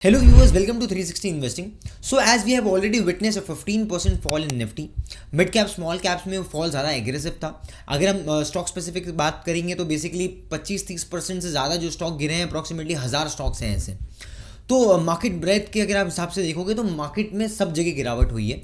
Hello viewers, welcome to 360 Investing. So as we have already witnessed a 15% fall in Nifty, mid cap small caps में fall ज़्यादा aggressive था. अगर हम stock specific बात करेंगे तो बेसिकली 25-30% से ज़्यादा जो स्टॉक गिरे हैं, अप्रॉक्सीमेटली 1000 स्टॉक्स हैं ऐसे. तो मार्केट ब्रेथ के अगर आप हिसाब से देखोगे तो मार्केट में सब जगह गिरावट हुई है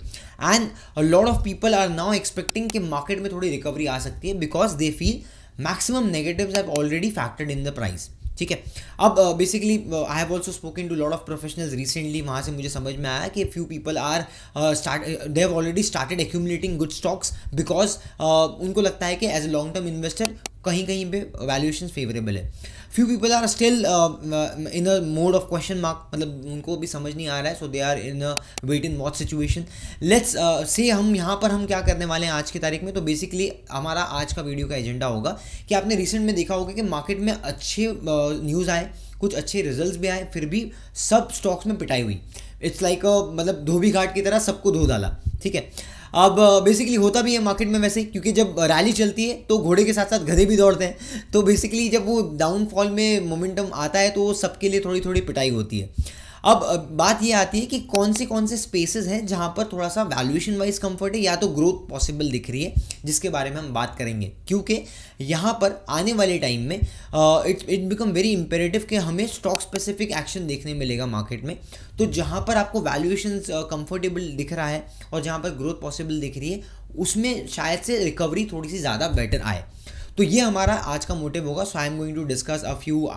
and a lot of people are now expecting कि मार्केट में थोड़ी रिकवरी आ सकती है because they feel maximum negatives have already factored in the price. ठीक है. अब basically I have also spoken to lot of professionals recently. वहाँ से मुझे समझ में आया कि few people are they have already started accumulating good stocks because उनको लगता है कि as a long term investor कहीं कहीं पे वैल्यूएशन फेवरेबल है. Few people are still in a mode of question mark, मतलब उनको भी समझ नहीं आ रहा है. So they are in a wait in watch situation. Let's say हम यहाँ पर हम क्या करने वाले हैं आज की तारीख में. तो बेसिकली हमारा आज का वीडियो का एजेंडा होगा कि आपने रिसेंट में देखा होगा कि मार्केट में अच्छे न्यूज़ आए, कुछ अच्छे रिजल्ट्स भी आए, फिर भी सब स्टॉक्स में पिटाई हुई. इट्स लाइक मतलब धोबी घाट की तरह सबको धो डाला. ठीक है. अब बेसिकली होता भी है मार्केट में वैसे, क्योंकि जब रैली चलती है तो घोड़े के साथ साथ गधे भी दौड़ते हैं. तो बेसिकली जब वो डाउनफॉल में मोमेंटम आता है तो सबके लिए थोड़ी थोड़ी पिटाई होती है. अब बात ये आती है कि कौन से स्पेसेस हैं जहाँ पर थोड़ा सा वैल्यूएशन वाइज कंफर्ट है या तो ग्रोथ पॉसिबल दिख रही है, जिसके बारे में हम बात करेंगे. क्योंकि यहाँ पर आने वाले टाइम में इट बिकम वेरी इंपेरेटिव कि हमें स्टॉक स्पेसिफिक एक्शन देखने मिलेगा मार्केट में. तो जहाँ पर आपको वैल्यूएशन कंफर्टेबल दिख रहा है और जहाँ पर ग्रोथ पॉसिबल दिख रही है, उसमें शायद से रिकवरी थोड़ी सी ज़्यादा बेटर आए. तो ये हमारा आज का मोटिव होगा. So I am going to discuss a few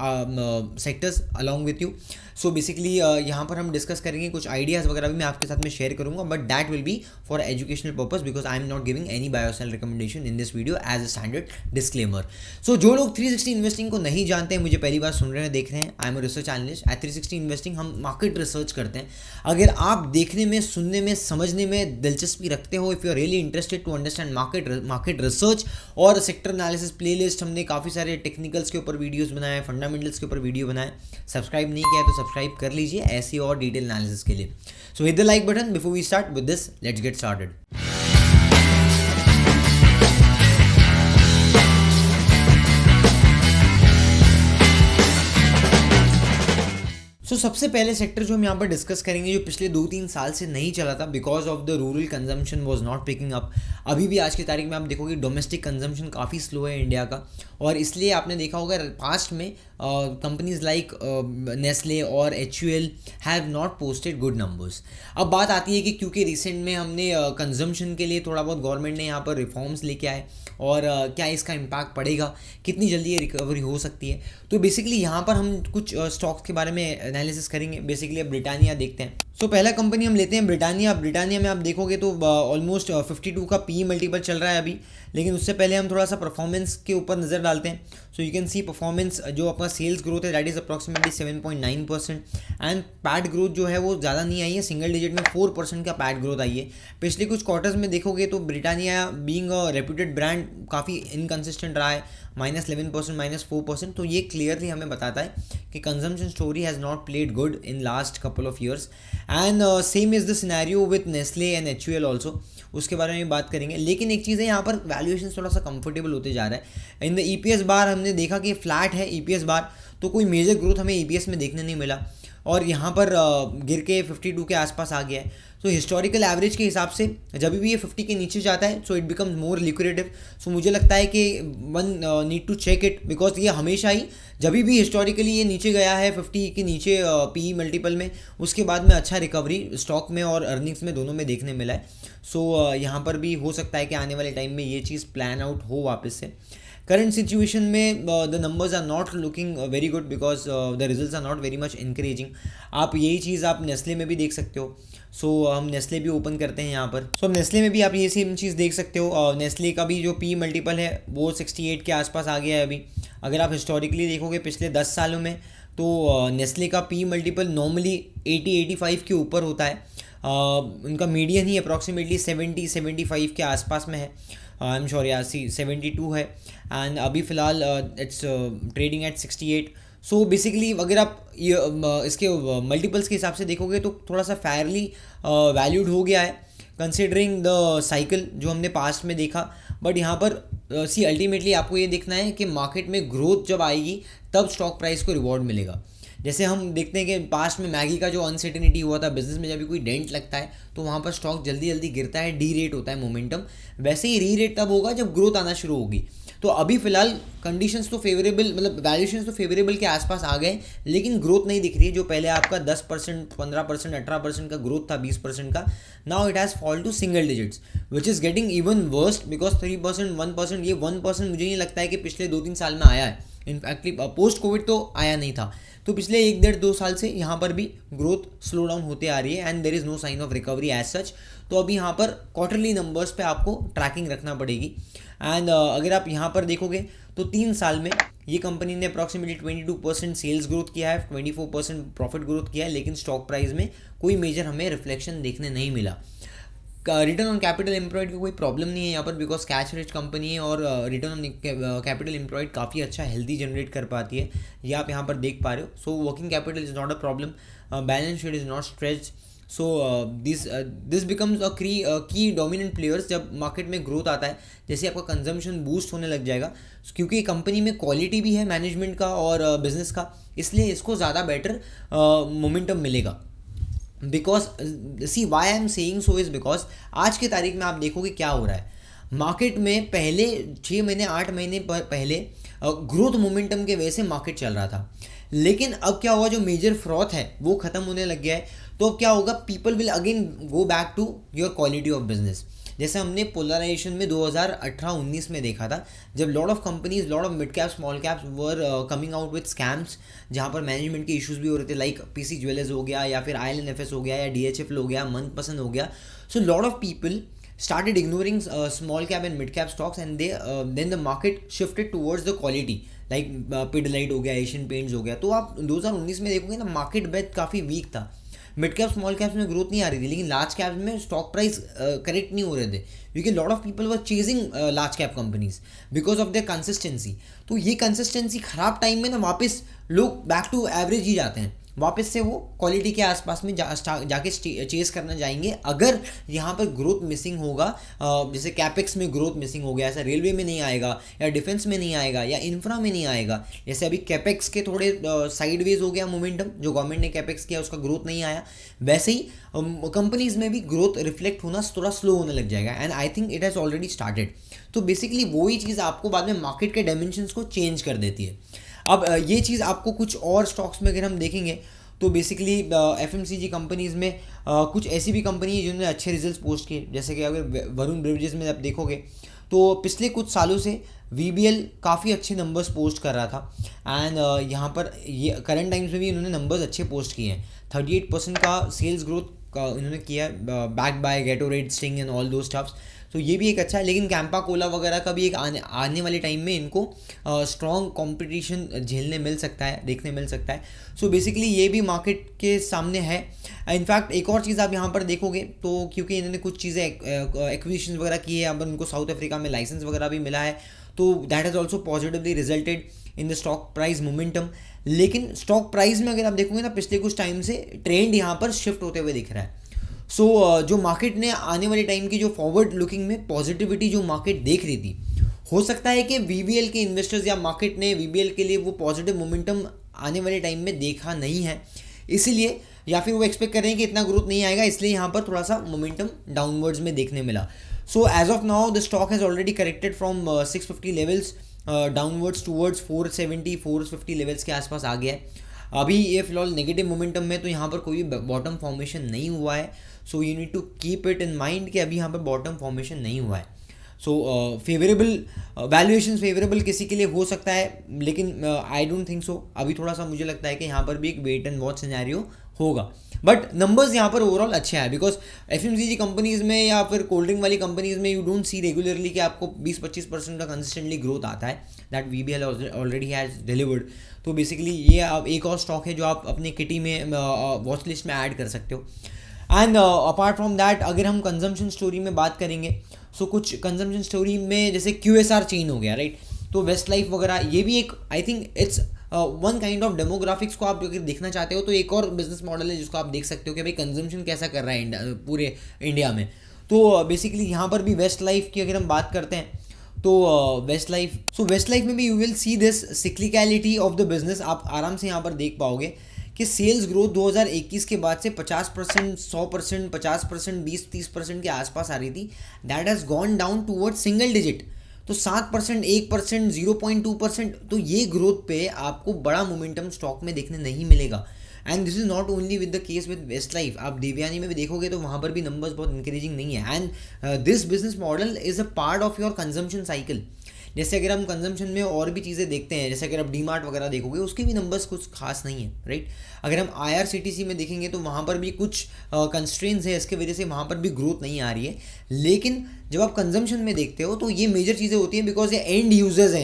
sectors along with you. So basically यहाँ पर हम डिस्कस करेंगे, कुछ आइडियाज़ वगैरह भी मैं आपके साथ में शेयर करूंगा, but that will be for educational purpose because I am not giving any buy or sell recommendation in this video as a standard disclaimer. So जो लोग 360 इन्वेस्टिंग को नहीं जानते हैं, मुझे पहली बार सुन रहे हैं, देख रहे हैं, I am a research analyst eight 360 investing. हम मार्केट रिसर्च करते हैं. अगर आप देखने में, सुनने में, समझने में दिलचस्पी रखते हो, if you are really interested to understand market research और सेक्टर एनालिसिस प्लेलिस्ट, हमने काफ़ी सारे टेक्निकल्स के ऊपर वीडियोस बनाए, फंडामेंटल्स के ऊपर वीडियो बनाए. सब्सक्राइब नहीं किया है तो सब्सक्राइब कर लीजिए ऐसी और डिटेल एनालिसिस के लिए. So hit the like button before we start with this. Let's get started. So सबसे पहले सेक्टर जो हम यहाँ पर डिस्कस करेंगे, जो पिछले 2-3 साल से नहीं चला था because of the rural consumption was not picking up. अभी भी आज की तारीख में आप देखोगे डोमेस्टिक कंजम्पशन काफ़ी स्लो है इंडिया का, और इसलिए आपने देखा होगा पास्ट में कंपनीज लाइक नेस्ले और HUL have not posted good numbers. अब बात आती है कि क्योंकि रिसेंट में हमने कंजम्पशन के लिए थोड़ा बहुत गवर्नमेंट ने यहाँ पर रिफॉर्म्स लेके आए, और क्या इसका इम्पैक्ट पड़ेगा, कितनी जल्दी ये रिकवरी हो सकती है. तो बेसिकली यहाँ पर हम कुछ स्टॉक्स के बारे में एनालिसिस करेंगे. बेसिकली अब ब्रिटानिया देखते हैं. सो पहला कंपनी हम लेते हैं ब्रिटानिया. ब्रिटानिया में आप देखोगे तो ऑलमोस्ट 52 का PE मल्टीपल चल रहा है अभी. लेकिन उससे पहले हम थोड़ा सा परफॉर्मेंस के ऊपर नज़र डालते हैं. So you can see performance, जो अपना सेल्स ग्रोथ है that is approximately 7.9%, and PAT growth जो है वो ज़्यादा नहीं आई है, सिंगल डिजिट में 4% का पैट ग्रोथ आई है. पिछले कुछ क्वार्टर्स में देखोगे तो Britannia being a reputed brand काफ़ी इनकन्सिस्टेंट रहा है, -11%, -4%. तो ये क्लियरली हमें बताता है कि consumption story has not played good in last couple of years. And same is the scenario with Nestle and HUL also. उसके बारे में बात करेंगे. लेकिन एक चीज़ है, यहाँ पर वैल्यूएशन थोड़ा सा कंफर्टेबल होते जा रहा है. इन द EPS बार हमने देखा कि फ्लैट है EPS बार, तो कोई मेजर ग्रोथ हमें EPS में देखने नहीं मिला, और यहाँ पर गिर के 52 के आसपास आ गया है. सो हिस्टोरिकल एवरेज के हिसाब से जब भी ये 50 के नीचे जाता है सो इट बिकम्स मोर लिक्विडेटिव. सो मुझे लगता है कि one need to check it because ये हमेशा ही जब भी हिस्टोरिकली ये नीचे गया है 50 के नीचे PE मल्टीपल में, उसके बाद में अच्छा रिकवरी स्टॉक में और अर्निंग्स में दोनों में देखने मिला है. सो यहाँ पर भी हो सकता है कि आने वाले टाइम में ये चीज़ प्लान आउट हो वापस से. करंट सिचुएशन में the numbers are not looking very good because the results are not very much encouraging. आप यही चीज़ आप नेस्ले में भी देख सकते हो. सो हम नेस्ले भी ओपन करते हैं यहाँ पर. सो नेस्ले में भी आप ये सेम चीज़ देख सकते हो. नेस्ले का भी जो PE मल्टीपल है वो 68 के आसपास आ गया है अभी. अगर आप हिस्टोरिकली देखोगे पिछले 10 सालों में, तो नेस्ले का PE मल्टीपल नॉर्मली 80-85 के ऊपर होता है. उनका मीडियन ही अप्रॉक्सीमेटली 70-75 के आसपास में है. आई एम श्योर या 72 है, एंड अभी फ़िलहाल it's trading at 68. So basically अगर आप ये इसके मल्टीपल्स के हिसाब से देखोगे तो थोड़ा सा फेयरली वैल्यूड हो गया है कंसिडरिंग द साइकिल जो हमने पास्ट में देखा. बट यहाँ पर अल्टीमेटली आपको ये देखना है कि मार्केट में ग्रोथ जब आएगी तब स्टॉक प्राइस को रिवॉर्ड मिलेगा. जैसे हम देखते हैं कि पास्ट में मैगी का जो अनसर्टेनिटी हुआ था बिजनेस में, जब भी कोई डेंट लगता है तो वहाँ पर स्टॉक जल्दी जल्दी गिरता है, डी रेट होता है मोमेंटम। वैसे ही री रेट तब होगा जब ग्रोथ आना शुरू होगी। तो अभी फिलहाल कंडीशंस तो फेवरेबल, मतलब वैल्यूएशंस तो फेवरेबल के आसपास आ गए, लेकिन ग्रोथ नहीं दिख रही है। जो पहले आपका 10%, 15%, 18% का ग्रोथ था, 20% का, now it has fall to single digits, which is getting even worst because 3%, 1%, ये 1% मुझे नहीं लगता है कि पिछले 2-3 साल में आया है। इनफैक्टली पोस्ट कोविड तो आया नहीं था। तो पिछले 1-1.5-2 साल से यहाँ पर भी ग्रोथ स्लो डाउन होते आ रही है and there is no sign of recovery as such. तो अभी यहाँ पर क्वार्टरली नंबर्स पे आपको ट्रैकिंग रखना पड़ेगी। एंड अगर आप यहाँ पर देखोगे तो 3 साल में ये कंपनी ने अप्रॉक्सीमेटली 22% सेल्स ग्रोथ किया है, 24% प्रॉफिट ग्रोथ किया है, लेकिन स्टॉक प्राइस में कोई मेजर हमें रिफ्लेक्शन देखने नहीं मिला। रिटर्न ऑन कैपिटल एम्प्लॉयड का कोई प्रॉब्लम नहीं है यहाँ पर बिकॉज कैश रिच कंपनी है और रिटर्न ऑन कैपिटल एम्प्लॉयड काफ़ी अच्छा हेल्दी जनरेट कर पाती है, ये आप यहाँ पर देख पा रहे हो। So working capital is not a problem, balance sheet is not stretched. So this becomes a की डोमिनेंट प्लेयर्स जब मार्केट में ग्रोथ आता है, जैसे आपका कंजम्पशन बूस्ट होने लग जाएगा, क्योंकि कंपनी में क्वालिटी भी है मैनेजमेंट का और बिजनेस का, इसलिए इसको ज़्यादा बेटर मोमेंटम मिलेगा। Because see why I am saying so is because आज की तारीख में आप देखोगे क्या हो रहा है मार्केट में। पहले 6 महीने 8 महीने पहले ग्रोथ मोमेंटम के वजह से मार्केट चल रहा था, लेकिन अब क्या हुआ, जो मेजर फ्रॉथ है वो ख़त्म होने लग गया है। तो अब क्या होगा, people will again go back to your quality of business. जैसे हमने पोलराइजेशन में 2018-19 में देखा था, जब lot of companies, lot of mid cap small caps were coming out with scams, जहाँ पर मैनेजमेंट के इश्यूज भी हो रहे थे, लाइक पीसी ज्वेलर्स हो गया या फिर IL&FS हो गया या DHFL हो गया, मनपसंद हो गया। So lot of people started ignoring small cap and mid cap stocks and they then the market shifted towards the quality like Pidilite हो गया, एशियन पेंट्स हो गया। तो आप 2019 में देखोगे ना, मार्केट बेथ काफ़ी वीक था, मिड कैप स्मॉल कैप्स में ग्रोथ नहीं आ रही थी, लेकिन लार्ज कैप्स में स्टॉक प्राइस करेक्ट नहीं हो रहे थे क्योंकि lot of people were chasing large cap companies because of their consistency. तो ये कंसिस्टेंसी खराब टाइम में ना वापस लोग बैक टू एवरेज ही जाते हैं, वापस से वो क्वालिटी के आसपास में जाके चेस करना जाएंगे। अगर यहाँ पर ग्रोथ मिसिंग होगा, जैसे कैपेक्स में ग्रोथ मिसिंग हो गया, ऐसा रेलवे में नहीं आएगा या डिफेंस में नहीं आएगा या इंफ्रा में नहीं आएगा, जैसे अभी कैपेक्स के थोड़े साइडवेज हो गया मोमेंटम, जो गवर्नमेंट ने कैपेक्स किया उसका ग्रोथ नहीं आया, वैसे ही कंपनीज में भी ग्रोथ रिफ्लेक्ट होना थोड़ा स्लो होने लग जाएगा and I think it has already started. तो बेसिकली वही चीज़ आपको बाद में मार्केट के डायमेंशंस को चेंज कर देती है। अब ये चीज़ आपको कुछ और स्टॉक्स में अगर हम देखेंगे तो बेसिकली FMCG कंपनीज़ में कुछ ऐसी भी कंपनी है जिन्होंने अच्छे रिजल्ट्स पोस्ट किए, जैसे कि अगर वरुण बेवरेजेस में आप देखोगे तो पिछले कुछ सालों से VBL काफ़ी अच्छे नंबर्स पोस्ट कर रहा था एंड यहाँ पर ये करंट टाइम्स में भी इन्होंने नंबर्स अच्छे पोस्ट किए हैं। 38% का सेल्स ग्रोथ का इन्होंने किया है, back by Gatorade, sting and all दो स्टफ्स। तो ये भी एक अच्छा है, लेकिन कैंपा कोला वगैरह का भी एक आने वाले टाइम में इनको स्ट्रॉन्ग कंपटीशन झेलने मिल सकता है, देखने मिल सकता है। सो बेसिकली ये भी मार्केट के सामने है। इनफैक्ट एक और चीज़ आप यहाँ पर देखोगे तो क्योंकि इन्होंने कुछ चीज़ें एक्विजिशन वगैरह की है, अब उनको साउथ अफ्रीका में लाइसेंस वगैरह भी मिला है, तो that has also positively resulted in the stock price momentum. लेकिन स्टॉक प्राइस में अगर आप देखोगे ना, पिछले कुछ टाइम से ट्रेंड यहाँ पर शिफ्ट होते हुए दिख रहा है। जो मार्केट ने आने वाले टाइम की जो फॉरवर्ड लुकिंग में पॉजिटिविटी जो मार्केट देख रही थी, हो सकता है कि VBL के इन्वेस्टर्स या मार्केट ने VBL के लिए वो पॉजिटिव मोमेंटम आने वाले टाइम में देखा नहीं है, इसीलिए या फिर वो एक्सपेक्ट कर रहे हैं कि इतना ग्रोथ नहीं आएगा, इसलिए यहाँ पर थोड़ा सा मोमेंटम डाउनवर्ड्स में देखने मिला। So as of now the stock has already corrected from 650 levels downwards towards 470-450 levels के आसपास आ गया है। अभी ये फिलहाल नेगेटिव मोमेंटम में, तो यहाँ पर कोई बॉटम फॉर्मेशन नहीं हुआ है। So you need to keep it in mind कि अभी यहाँ पर बॉटम फॉर्मेशन नहीं हुआ है। सो फेवरेबल वैल्यूएशन फेवरेबल किसी के लिए हो सकता है, लेकिन आई डोंट थिंक सो। अभी थोड़ा सा मुझे लगता है कि यहाँ पर भी एक वेट एंड वॉच सिनेरियो होगा, बट नंबर्स यहाँ पर ओवरऑल अच्छे हैं बिकॉज FMCG कंपनीज में या फिर कोल्ड ड्रिंक वाली कंपनीज में यू डोंट सी रेगुलरली कि आपको 20-25% का कंसिस्टेंटली ग्रोथ आता है, that VBL already has delivered. तो बेसिकली ये अब एक और स्टॉक है जो आप अपने किटी में वॉच लिस्ट में ऐड कर सकते हो। एंड अपार्ट फ्रॉम दैट अगर हम कंजम्पशन स्टोरी में बात करेंगे, सो कुछ कंजम्पशन स्टोरी में जैसे QSR चेन हो गया, राइट, तो वेस्ट लाइफ वगैरह, ये भी एक I think it's one kind of demographics को आप अगर देखना चाहते हो तो एक और बिजनेस मॉडल है जिसको आप देख सकते हो कि भाई कंजम्पशन कैसा कर रहा है पूरे इंडिया में। तो बेसिकली यहाँ पर भी वेस्ट लाइफ की अगर हम बात करते हैं तो वेस्ट लाइफ में भी you will see this cyclicality of the business. आप आराम से यहाँ पर देख पाओगे कि सेल्स ग्रोथ 2021 के बाद से 50%, 100%, 50%, 20-30% के आसपास आ रही थी। That has gone down toward single digit. तो 7%, 1%, 0.2%, तो ये ग्रोथ पे आपको बड़ा मोमेंटम स्टॉक में देखने नहीं मिलेगा। And this is not only with the case with Westlife. आप देवयानी में भी देखोगे तो वहाँ पर भी नंबर्स बहुत इंकरेजिंग नहीं है। And this business model is a part of your consumption cycle. जैसे अगर हम कंजम्पशन में और भी चीज़ें देखते हैं, जैसे अगर आप डी मार्ट वगैरह देखोगे उसके भी नंबर्स कुछ खास नहीं है, राइट। अगर हम IRCTC में देखेंगे तो वहाँ पर भी कुछ कंस्ट्रेंट्स है, इसके वजह से वहाँ पर भी ग्रोथ नहीं आ रही है। लेकिन जब आप कंजम्पशन में देखते हो तो ये मेजर चीज़ें होती हैं, बिकॉज ये एंड यूजर्स हैं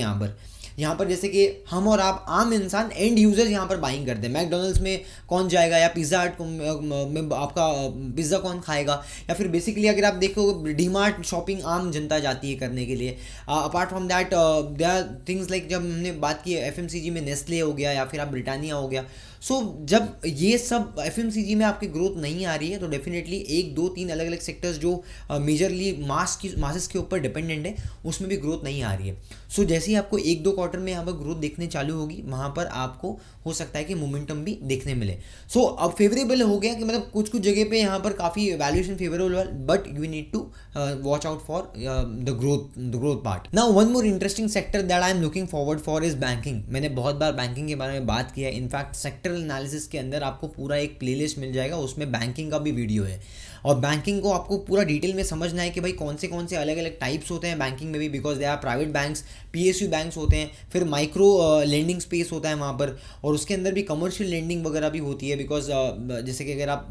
यहाँ पर जैसे कि हम और आप आम इंसान एंड यूजर्स यहाँ पर बाइंग करते हैं। मैकडोनल्ड्स में कौन जाएगा या पिज़्ज़ा हट में आपका पिज़्ज़ा कौन खाएगा, या फिर बेसिकली अगर आप देखो डी मार्ट शॉपिंग आम जनता जाती है करने के लिए। Apart from that there are things like, जब हमने बात की FMCG में नेस्ले हो गया या फिर आप ब्रिटानिया हो गया। सो जब ये सब FMCG में आपकी ग्रोथ नहीं आ रही है तो डेफिनेटली 1-2-3 अलग अलग सेक्टर्स जो मेजरली मासेस के ऊपर डिपेंडेंट है उसमें भी ग्रोथ नहीं आ रही है। सो जैसे ही आपको 1-2 क्वार्टर में यहाँ पर ग्रोथ देखने चालू होगी, वहाँ पर आपको हो सकता है कि मोमेंटम भी देखने मिले। सो अब फेवरेबल हो गया कि मतलब कुछ कुछ जगह पे यहाँ पर काफ़ी valuation favourable, but you need to watch out for the growth part. Now one more interesting sector that I am looking forward for is banking. मैंने बहुत बार बैंकिंग के बारे में बात किया है। इनफैक्ट सेक्टरल एनालिसिस के अंदर आपको पूरा एक प्लेलिस्ट मिल जाएगा, उसमें बैंकिंग का भी वीडियो है। और बैंकिंग को आपको पूरा डिटेल में समझना है कि भाई कौन से अलग अलग टाइप्स होते हैं बैंकिंग में भी, because they are private banks, PSU banks होते हैं, फिर माइक्रो लेंडिंग स्पेस होता है वहाँ पर, और उसके अंदर भी कमर्शियल लेंडिंग वगैरह भी होती है। बिकॉज जैसे कि अगर आप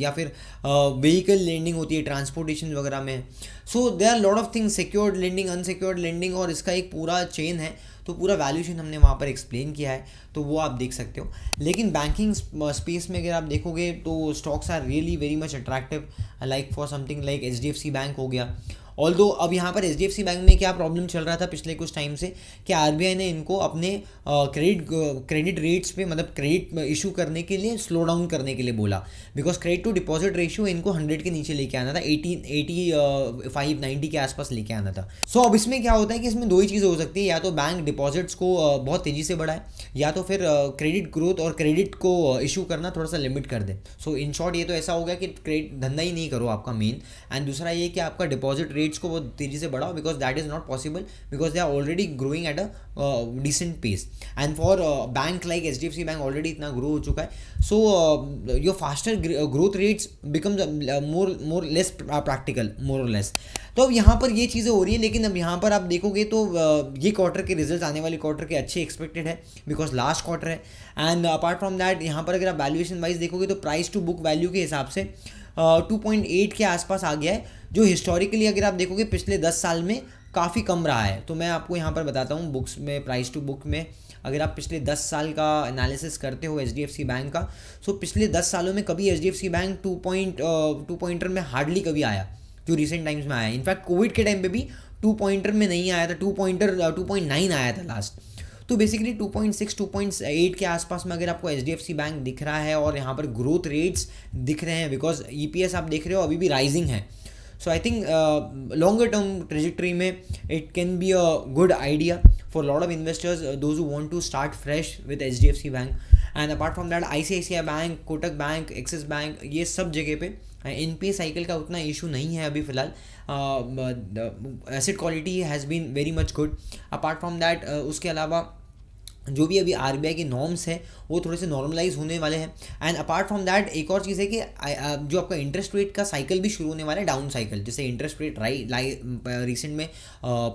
या फिर व्हीकल लेंडिंग होती है ट्रांसपोर्टेशन वगैरह में। So they are lot of things, secured lending, unsecured lending, और इसका एक पूरा चेन है। तो पूरा वैल्यूएशन हमने वहाँ पर एक्सप्लेन किया है, तो वो आप देख सकते हो। लेकिन बैंकिंग स्पेस में अगर आप देखोगे तो stocks are really very much attractive, like for something like HDFC bank हो गया। ऑल्दो अब यहाँ पर HDFC बैंक में क्या प्रॉब्लम चल रहा था पिछले कुछ टाइम से कि RBI ने इनको अपने क्रेडिट रेट्स पे, मतलब क्रेडिट इशू करने के लिए स्लो डाउन करने के लिए बोला, because credit to deposit ratio इनको 100 के नीचे लेके आना था, 85-90 के आसपास लेके आना था। सो अब इसमें क्या होता है कि इसमें दो ही चीज़ें हो सकती है, या तो बैंक डिपॉजिट्स को बहुत तेज़ी से बढ़ाए, या तो फिर क्रेडिट ग्रोथ और क्रेडिट को इशू करना थोड़ा सा लिमिट कर दे। सो इन शॉर्ट ये तो ऐसा हो गया कि क्रेडिट धंधा ही नहीं करो आपका मेन, एंड दूसरा ये कि आपका डिपॉजिट रेट्स को बहुत तेज़ी से बढ़ाओ, because that is not possible, because they are already growing at a decent pace, and for bank like HDFC bank already इतना ग्रो हो चुका है। So your faster growth rates becomes more less practical, more or less. तो अब यहाँ पर ये चीज़ें हो रही है, लेकिन अब यहाँ पर आप देखोगे तो ये क्वार्टर के रिजल्ट आने वाले क्वार्टर के अच्छे एक्सपेक्टेड है, बिकॉज लास्ट क्वार्टर है। एंड अपार्ट फ्रॉम दैट यहाँ पर अगर आप वैल्यूएशन वाइज देखोगे तो प्राइस टू बुक वैल्यू के हिसाब से 2.8 के आसपास आ गया है, जो हिस्टोरिकली अगर आप देखोगे पिछले 10 साल में काफ़ी कम रहा है। तो मैं आपको यहाँ पर बताता हूँ बुक्स में, प्राइस टू बुक में अगर आप पिछले 10 साल का एनालिसिस करते हो HDFC बैंक का, सो पिछले 10 सालों में कभी HDFC बैंक 2 पॉइंटर में हार्डली कभी आया, जो रिसेंट टाइम्स में आया। इनफैक्ट कोविड के टाइम पे भी 2 पॉइंटर में नहीं आया था, 2.9 आया था लास्ट। तो बेसिकली 2.6, 2.8 के आसपास में अगर आपको HDFC बैंक दिख रहा है और यहाँ पर ग्रोथ रेट्स दिख रहे हैं, बिकॉज EPS आप देख रहे हो अभी भी राइजिंग है। So I think longer term trajectory में it can be a good idea for lot of investors, those who want to start fresh with HDFC bank. And apart from that ICICI bank, Kotak bank, Axis bank, ये सब जगह पे NPA cycle का उतना issue नहीं है अभी फ़िलहाल। Asset quality has been very much good. Apart from that उसके अलावा जो भी अभी RBI के नॉर्म्स हैं वो थोड़े से नॉर्मलाइज होने वाले हैं। एंड अपार्ट फ्रॉम दैट एक और चीज़ है कि जो आपका इंटरेस्ट रेट का साइकिल भी शुरू होने वाला है, डाउन साइकिल। जैसे इंटरेस्ट रेट रिसेंट में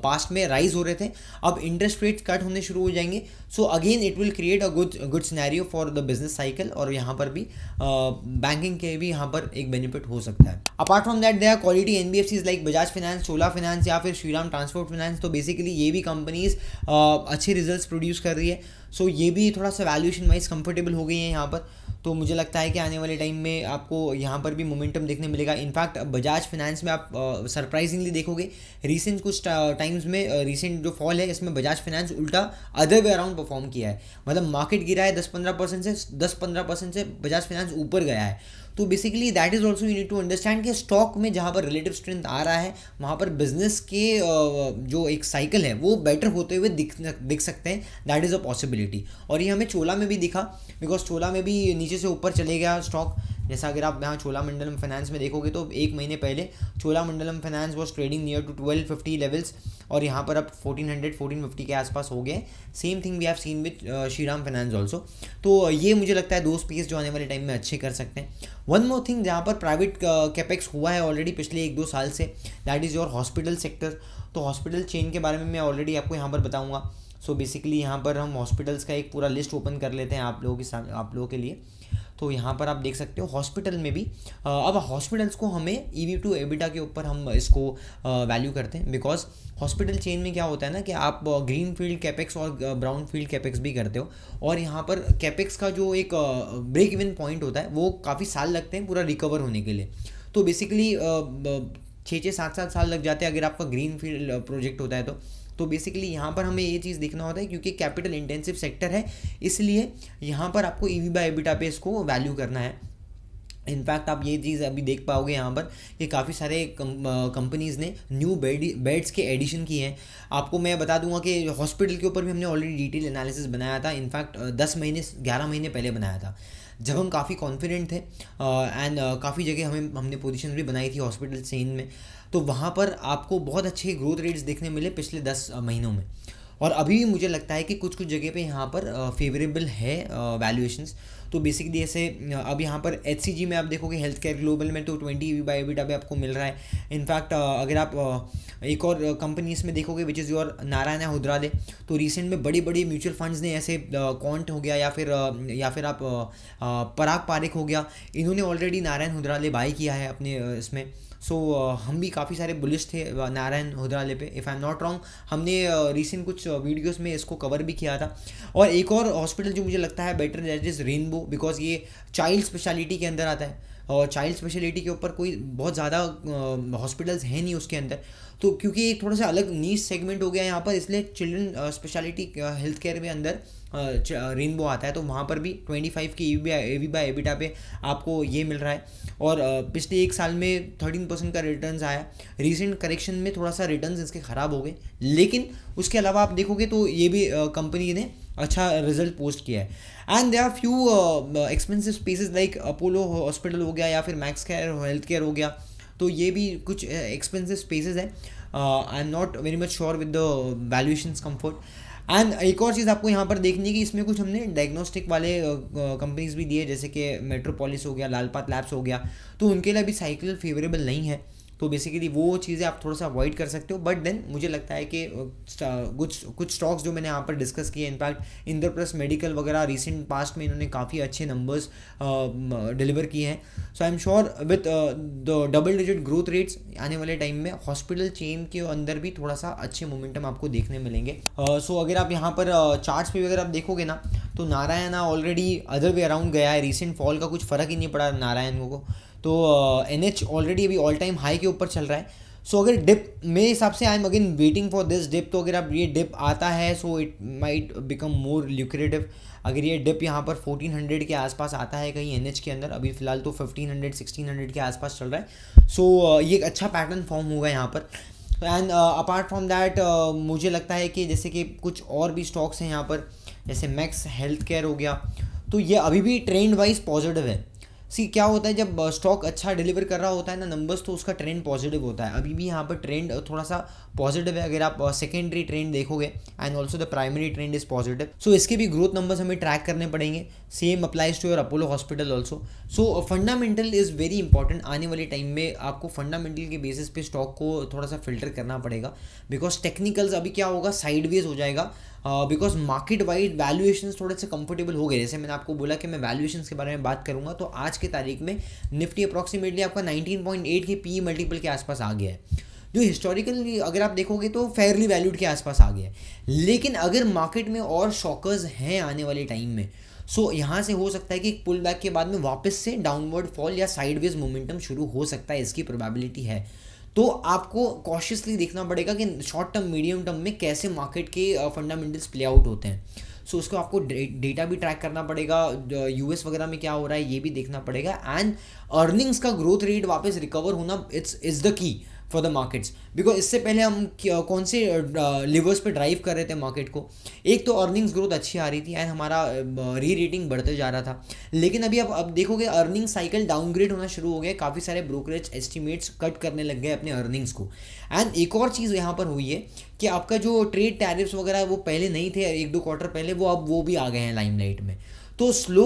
पास्ट में राइज हो रहे थे, अब इंटरेस्ट रेट कट होने शुरू हो जाएंगे। So again it will create a good scenario for the business cycle, और यहाँ पर भी बैंकिंग के भी यहाँ पर एक बेनिफिट हो सकता है। Apart from that there quality NBFCs like Bajaj finance, Chola finance या फिर श्रीराम ट्रांसपोर्ट फाइनेंस। तो बेसिकली ये भी कंपनीज अच्छे रिजल्ट्स प्रोड्यूस कर रही है। सो ये भी थोड़ा सा वैल्यूएशन वाइज कंफर्टेबल हो गई है यहाँ पर। तो मुझे लगता है कि आने वाले टाइम में आपको यहाँ पर भी मोमेंटम देखने मिलेगा। इनफैक्ट बजाज फाइनेंस में आप सरप्राइजिंगली देखोगे रिसेंट कुछ टाइम्स में रिसेंट जो फॉल है इसमें बजाज फाइनेंस उल्टा अदर वे अराउंड परफॉर्म किया है। मतलब मार्केट गिरा है 10-15% से, 10-15% से बजाज फाइनेंस ऊपर गया है। तो basically that is also you need to understand कि स्टॉक में जहाँ पर रिलेटिव स्ट्रेंथ आ रहा है वहाँ पर बिजनेस के जो एक साइकिल है वो बेटर होते हुए दिख सकते हैं, दैट इज़ अ पॉसिबिलिटी। और ये हमें चोला में भी दिखा, बिकॉज चोला में भी नीचे से ऊपर चले गया स्टॉक। जैसा अगर आप यहाँ चोलामंडलम फाइनेंस में देखोगे तो एक महीने पहले Cholamandalam finance was trading near to 1250 levels, और यहाँ पर अब 1450 के आसपास हो गए। Same thing we have seen with Shriram finance also. तो ये मुझे लगता है दो स्पेस जो आने वाले टाइम में अच्छे कर सकते हैं। वन मोर थिंग जहाँ पर प्राइवेट कैपेक्स हुआ है ऑलरेडी पिछले 1-2 साल से, that is your hospital sector. तो हॉस्पिटल चेन के बारे में मैं ऑलरेडी आपको यहाँ पर बताऊँगा। सो बेसिकली यहाँ पर हम हॉस्पिटल्स का एक पूरा लिस्ट ओपन कर लेते हैं आप लोगों के लिए। तो यहाँ पर आप देख सकते हो हॉस्पिटल में भी अब हॉस्पिटल्स को हमें ईवी टू एबिटा के ऊपर हम इसको वैल्यू करते हैं, बिकॉज हॉस्पिटल चेन में क्या होता है ना कि आप ग्रीन फील्ड कैपेक्स और ब्राउन फील्ड कैपेक्स भी करते हो, और यहाँ पर कैपेक्स का जो एक ब्रेक इवन पॉइंट होता है वो काफ़ी साल लगते हैं पूरा रिकवर होने के लिए। तो बेसिकली 6-7 साल लग जाते हैं अगर आपका ग्रीन फील्ड प्रोजेक्ट होता है तो बेसिकली यहाँ पर हमें ये चीज़ देखना होता है, क्योंकि कैपिटल इंटेंसिव सेक्टर है, इसलिए यहाँ पर आपको ईवी बाय एबिटा पे इसको वैल्यू करना है। इनफैक्ट आप ये चीज़ अभी देख पाओगे यहाँ पर कि काफ़ी सारे कंपनीज़ ने न्यू बेड्स के एडिशन किए हैं। आपको मैं बता दूंगा कि हॉस्पिटल के ऊपर भी हमने ऑलरेडी डिटेल एनालिसिस बनाया था, इनफैक्ट 11 महीने पहले बनाया था, जब हम काफ़ी कॉन्फिडेंट थे एंड काफ़ी जगह हमने पोजीशन भी बनाई थी हॉस्पिटल चेन में। तो वहाँ पर आपको बहुत अच्छे ग्रोथ रेट्स देखने मिले पिछले 10 महीनों में, और अभी भी मुझे लगता है कि कुछ जगह पे यहाँ पर फेवरेबल है वैल्यूएशंस। तो बेसिकली ऐसे अब यहाँ पर HCG में आप देखोगे हेल्थ केयर ग्लोबल में तो 20 EV बाय एबिटा पे आपको मिल रहा है। इनफैक्ट अगर आप एक और कंपनीज में देखोगे विच इज़ योर नारायण हुदराले, तो रिसेंट में बड़ी बड़ी म्यूचुअल फंड्स ने ऐसे कॉन्ट हो गया या फिर आप पराग पारिक हो गया, इन्होंने ऑलरेडी नारायण हुदराले बाई किया है अपने इसमें। सो हम भी काफ़ी सारे बुलिश थे नारायण हुदराले पे, if I am not wrong. हमने रिसेंट कुछ वीडियोस में इसको कवर भी किया था। और एक और हॉस्पिटल जो मुझे लगता है better, that is rainbow, because ये चाइल्ड स्पेशलिटी के अंदर आता है, और चाइल्ड स्पेशलिटी के ऊपर कोई बहुत ज़्यादा हॉस्पिटल्स हैं नहीं उसके अंदर। तो क्योंकि एक थोड़ा सा अलग नीश सेगमेंट हो गया यहाँ पर, इसलिए चिल्ड्रन स्पेशलिटी हेल्थ केयर में अंदर रेनबो आता है। तो वहाँ पर भी 25 की EV बाय एबिटा पे आपको ये मिल रहा है, और पिछले 1 साल में 13% का रिटर्न्स आया। रीसेंट करेक्शन में थोड़ा सा रिटर्न्स इसके ख़राब हो गए, लेकिन उसके अलावा आप देखोगे तो ये भी कंपनी ने अच्छा रिजल्ट पोस्ट किया है। And there are few expensive spaces like Apollo hospital हो गया या फिर मैक्स केयर हेल्थ केयर हो गया, तो ये भी कुछ एक्सपेंसिव स्पेसेस है। आई am not very much sure with the valuations comfort. And एक और चीज़ आपको यहाँ पर देखनी है कि इसमें कुछ हमने डायग्नोस्टिक वाले कंपनीज भी दिए, जैसे कि मेट्रोपोलिस हो गया, लालपात लैब्स हो गया, तो उनके लिए अभी साइकिल फेवरेबल नहीं है। तो बेसिकली वो चीज़ें आप थोड़ा सा अवॉइड कर सकते हो। बट देन मुझे लगता है कि कुछ स्टॉक्स जो मैंने यहाँ पर डिस्कस किए, इनफैक्ट इंद्रप्रस्थ मेडिकल वगैरह रिसेंट पास्ट में इन्होंने काफ़ी अच्छे नंबर्स डिलीवर किए हैं। So I am sure with the double digit growth rates आने वाले टाइम में हॉस्पिटल चेन के अंदर भी थोड़ा सा अच्छे मोमेंटम आपको देखने मिलेंगे। सो अगर आप यहाँ पर चार्ट्स पे अगर आप देखोगे ना, तो Narayana already other way around गया है, रिसेंट फॉल का कुछ फ़र्क ही नहीं पड़ा नारायण को। तो NH ऑलरेडी अभी ऑल टाइम हाई के ऊपर चल रहा है। सो अगर डिप मेरे हिसाब से I am again waiting for this dip, तो अगर आप ये डिप आता है so it might become more lucrative. अगर ये डिप यहाँ पर 1400 के आसपास आता है कहीं NH के अंदर, अभी फिलहाल तो 1500-1600 के आसपास चल रहा है। सो ये एक अच्छा पैटर्न फॉर्म होगा यहाँ पर। एंड अपार्ट फ्रॉम दैट मुझे लगता है कि जैसे कि कुछ और भी स्टॉक्स हैं यहाँ पर, जैसे मैक्स हेल्थ केयर हो गया, तो ये अभी भी ट्रेंड वाइज पॉजिटिव है। क्या होता है जब स्टॉक अच्छा डिलीवर कर रहा होता है ना नंबर्स, तो उसका ट्रेंड पॉजिटिव होता है। अभी भी यहाँ पर ट्रेंड थोड़ा सा पॉजिटिव है अगर आप सेकेंडरी ट्रेंड देखोगे, and also the primary trend is positive. So इसके भी ग्रोथ नंबर्स हमें ट्रैक करने पड़ेंगे। Same applies to your Apollo hospital also. So fundamental is very important. आने वाले टाइम में आपको फंडामेंटल के बेसिस पे स्टॉक को थोड़ा सा फिल्टर करना पड़ेगा, बिकॉज टेक्निकल्स अभी क्या होगा, साइडवेज हो जाएगा, बिकॉज मार्केट वाइड वैल्यूएशंस थोड़े से कंफर्टेबल हो गए। जैसे मैंने आपको बोला कि मैं वैल्यूएशंस के बारे में बात करूंगा, तो आज के तारीख में निफ्टी अप्रॉक्सीमेटली आपका 19.8 के PE मल्टीपल के आसपास आ गया है, जो हिस्टोरिकली अगर आप देखोगे तो फेयरली वैल्यूड के आसपास आ गया है। लेकिन अगर मार्केट में और शॉकर्स हैं आने वाले टाइम में, सो यहाँ से हो सकता है कि पुल बैक के बाद में वापस से डाउनवर्ड फॉल या साइडवेज मोमेंटम शुरू हो सकता है, इसकी प्रोबेबिलिटी है। तो आपको कॉशियसली देखना पड़ेगा कि शॉर्ट टर्म मीडियम टर्म में कैसे मार्केट के फंडामेंटल्स प्ले आउट होते हैं। सो उसको आपको डेटा भी ट्रैक करना पड़ेगा, यूएस वगैरह में क्या हो रहा है ये भी देखना पड़ेगा, एंड अर्निंग्स का ग्रोथ रेट वापस रिकवर होना it's the key for the markets. Because इससे पहले हम कौन से लिवर्स पे ड्राइव कर रहे थे मार्केट को, एक तो अर्निंग्स ग्रोथ अच्छी आ रही थी एंड हमारा री रेटिंग बढ़ते जा रहा था। लेकिन अभी अब देखोगे अर्निंग साइकिल डाउनग्रेड होना शुरू हो गया, काफ़ी सारे ब्रोकरेज एस्टिमेट्स कट करने लग गए अपने अर्निंग्स को। एंड एक और चीज़ यहाँ पर हुई है कि आपका जो ट्रेड टैरिफ्स वगैरह वो पहले नहीं थे, 1-2 क्वार्टर पहले, वो अब वो भी आ गए हैं लाइमलाइट में। तो स्लो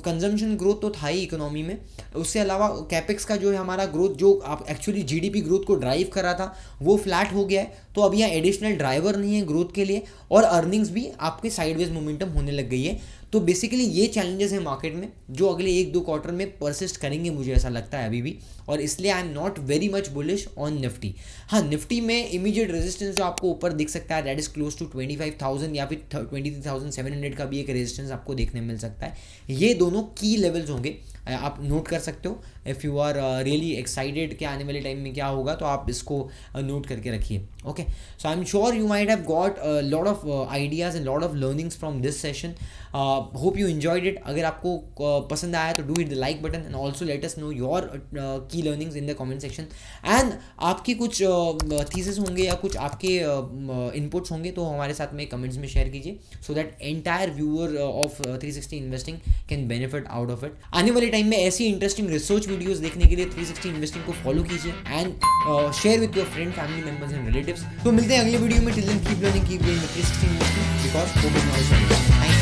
कंजम्पशन ग्रोथ तो था ही इकोनॉमी में, उससे अलावा कैपेक्स का जो है हमारा ग्रोथ, जो आप एक्चुअली जीडीपी ग्रोथ को ड्राइव कर रहा था, वो फ्लैट हो गया है। तो अब यहाँ एडिशनल ड्राइवर नहीं है ग्रोथ के लिए, और अर्निंग्स भी आपके साइडवेज मोमेंटम होने लग गई है। तो बेसिकली ये चैलेंजेस हैं मार्केट में जो अगले 1-2 क्वार्टर में परसिस्ट करेंगे, मुझे ऐसा लगता है अभी भी, और इसलिए आई am not very much bullish on Nifty. हाँ, निफ्टी में इमीडिएट रेजिस्टेंस जो आपको ऊपर दिख सकता है, दैट इज क्लोज टू 25,000 या फिर 23,700 का भी एक रेजिस्टेंस आपको देखने मिल सकता है। ये दोनों की लेवल्स होंगे, आप नोट कर सकते हो। If you are really excited कि आने वाले टाइम में क्या होगा, तो आप इसको नोट करके रखिए। Okay, so I am sure you might have got lot of ideas and lot of learnings from this session. Hope you enjoyed it. अगर आपको पसंद आया तो do hit the like button and also let us know your key learnings in the comment section. And आपकी कुछ thesis होंगे या कुछ आपके इनपुट्स होंगे तो हमारे साथ में कमेंट्स में शेयर कीजिए, so that entire viewer of 360 investing can benefit out of it. आने वाले टाइम में ऐसी इंटरेस्टिंग रिसर्च वीडियोस देखने के लिए 360 इन्वेस्टिंग को फॉलो कीजिए and share with your friend, family members and relatives. तो मिलते हैं अगले वीडियो में। Till then keep learning, keep doing 360 investing, because hope is not.